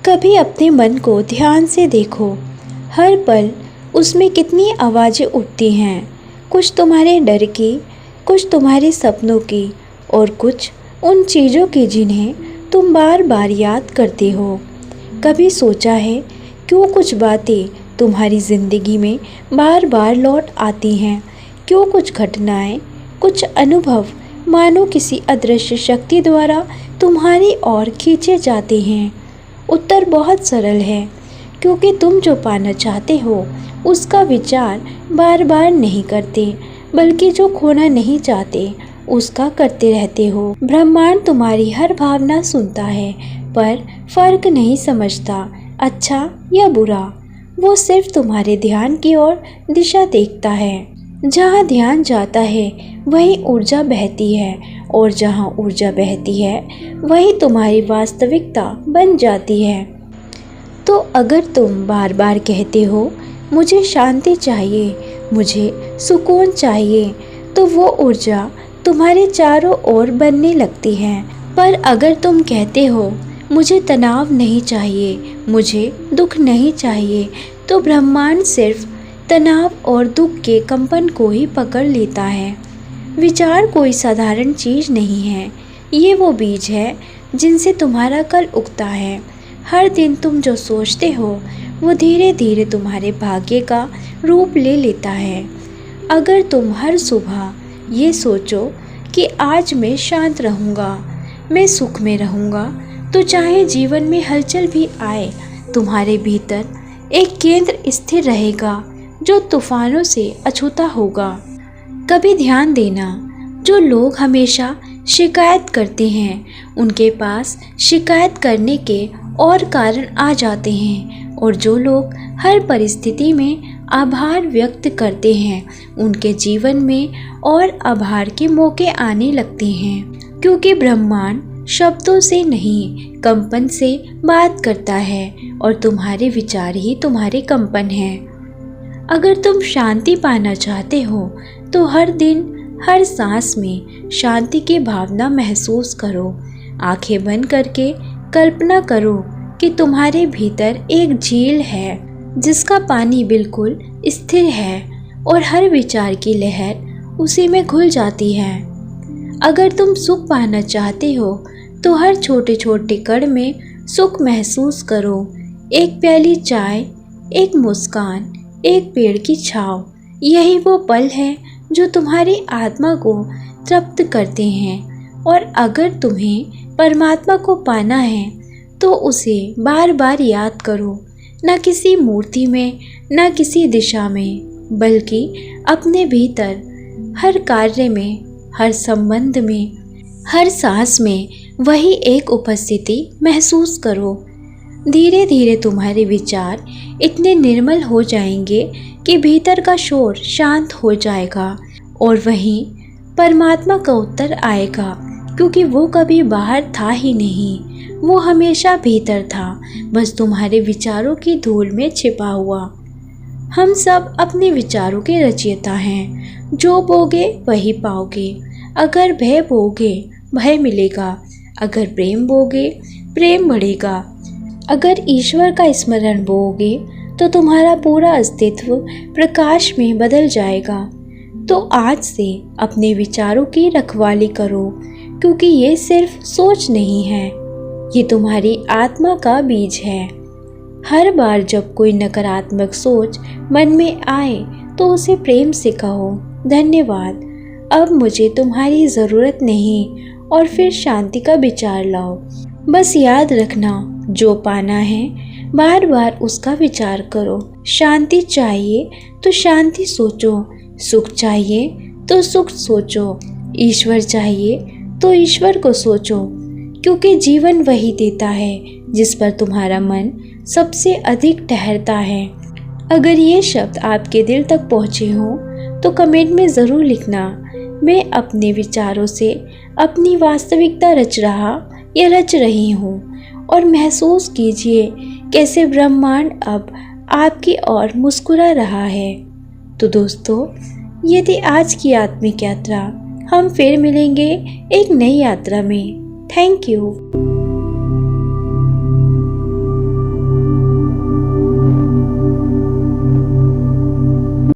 कभी अपने मन को ध्यान से देखो। हर पल उसमें कितनी आवाज़ें उठती हैं, कुछ तुम्हारे डर की, कुछ तुम्हारे सपनों की और कुछ उन चीज़ों की जिन्हें तुम बार बार याद करते हो। कभी सोचा है क्यों कुछ बातें तुम्हारी ज़िंदगी में बार बार लौट आती हैं? क्यों कुछ घटनाएं, कुछ अनुभव मानो किसी अदृश्य शक्ति द्वारा तुम्हारी ओर खींचे जाते हैं? उत्तर बहुत सरल है, क्योंकि तुम जो पाना चाहते हो उसका विचार बार बार नहीं करते, बल्कि जो खोना नहीं चाहते उसका करते रहते हो। ब्रह्मांड तुम्हारी हर भावना सुनता है, पर फर्क नहीं समझता अच्छा या बुरा। वो सिर्फ तुम्हारे ध्यान की ओर दिशा देखता है। जहाँ ध्यान जाता है वहीं ऊर्जा बहती है, और जहाँ ऊर्जा बहती है वही तुम्हारी वास्तविकता बन जाती है। तो अगर तुम बार बार कहते हो मुझे शांति चाहिए, मुझे सुकून चाहिए, तो वो ऊर्जा तुम्हारे चारों ओर बनने लगती है। पर अगर तुम कहते हो मुझे तनाव नहीं चाहिए, मुझे दुख नहीं चाहिए, तो ब्रह्मांड सिर्फ तनाव और दुख के कंपन को ही पकड़ लेता है। विचार कोई साधारण चीज़ नहीं है, ये वो बीज है जिनसे तुम्हारा कल उगता है। हर दिन तुम जो सोचते हो वो धीरे धीरे तुम्हारे भाग्य का रूप ले लेता है। अगर तुम हर सुबह ये सोचो कि आज मैं शांत रहूँगा, मैं सुख में रहूँगा, तो चाहे जीवन में हलचल भी आए, तुम्हारे भीतर एक केंद्र स्थिर रहेगा जो तूफानों से अछूता होगा। कभी ध्यान देना, जो लोग हमेशा शिकायत करते हैं उनके पास शिकायत करने के और कारण आ जाते हैं, और जो लोग हर परिस्थिति में आभार व्यक्त करते हैं उनके जीवन में और आभार के मौके आने लगते हैं। क्योंकि ब्रह्मांड शब्दों से नहीं, कंपन से बात करता है, और तुम्हारे विचार ही तुम्हारे कंपन हैं। अगर तुम शांति पाना चाहते हो तो हर दिन हर सांस में शांति की भावना महसूस करो। आंखें बंद करके कल्पना करो कि तुम्हारे भीतर एक झील है जिसका पानी बिल्कुल स्थिर है, और हर विचार की लहर उसी में घुल जाती है। अगर तुम सुख पाना चाहते हो तो हर छोटे छोटे कण में सुख महसूस करो। एक प्याली चाय, एक मुस्कान, एक पेड़ की छाँव, यही वो पल है जो तुम्हारी आत्मा को तृप्त करते हैं। और अगर तुम्हें परमात्मा को पाना है तो उसे बार बार याद करो, न किसी मूर्ति में, न किसी दिशा में, बल्कि अपने भीतर, हर कार्य में, हर संबंध में, हर सांस में वही एक उपस्थिति महसूस करो। धीरे धीरे तुम्हारे विचार इतने निर्मल हो जाएंगे कि भीतर का शोर शांत हो जाएगा, और वहीं परमात्मा का उत्तर आएगा, क्योंकि वो कभी बाहर था ही नहीं, वो हमेशा भीतर था, बस तुम्हारे विचारों की धूल में छिपा हुआ। हम सब अपने विचारों के रचयिता हैं। जो बोगे वही पाओगे। अगर भय बोगे भय मिलेगा, अगर प्रेम बोगे प्रेम बढ़ेगा, अगर ईश्वर का स्मरण बोओगे तो तुम्हारा पूरा अस्तित्व प्रकाश में बदल जाएगा। तो आज से अपने विचारों की रखवाली करो, क्योंकि ये सिर्फ सोच नहीं है, ये तुम्हारी आत्मा का बीज है। हर बार जब कोई नकारात्मक सोच मन में आए तो उसे प्रेम से कहो, धन्यवाद, अब मुझे तुम्हारी ज़रूरत नहीं, और फिर शांति का विचार लाओ। बस याद रखना, जो पाना है बार बार उसका विचार करो। शांति चाहिए तो शांति सोचो, सुख चाहिए तो सुख सोचो, ईश्वर चाहिए तो ईश्वर को सोचो, क्योंकि जीवन वही देता है जिस पर तुम्हारा मन सबसे अधिक ठहरता है। अगर ये शब्द आपके दिल तक पहुँचे हों तो कमेंट में ज़रूर लिखना, मैं अपने विचारों से अपनी वास्तविकता रच रहा या रच रही हूँ। और महसूस कीजिए कैसे ब्रह्मांड अब आपकी ओर मुस्कुरा रहा है। तो दोस्तों, ये थी आज की आत्मिक यात्रा। हम फिर मिलेंगे एक नई यात्रा में। Thank you.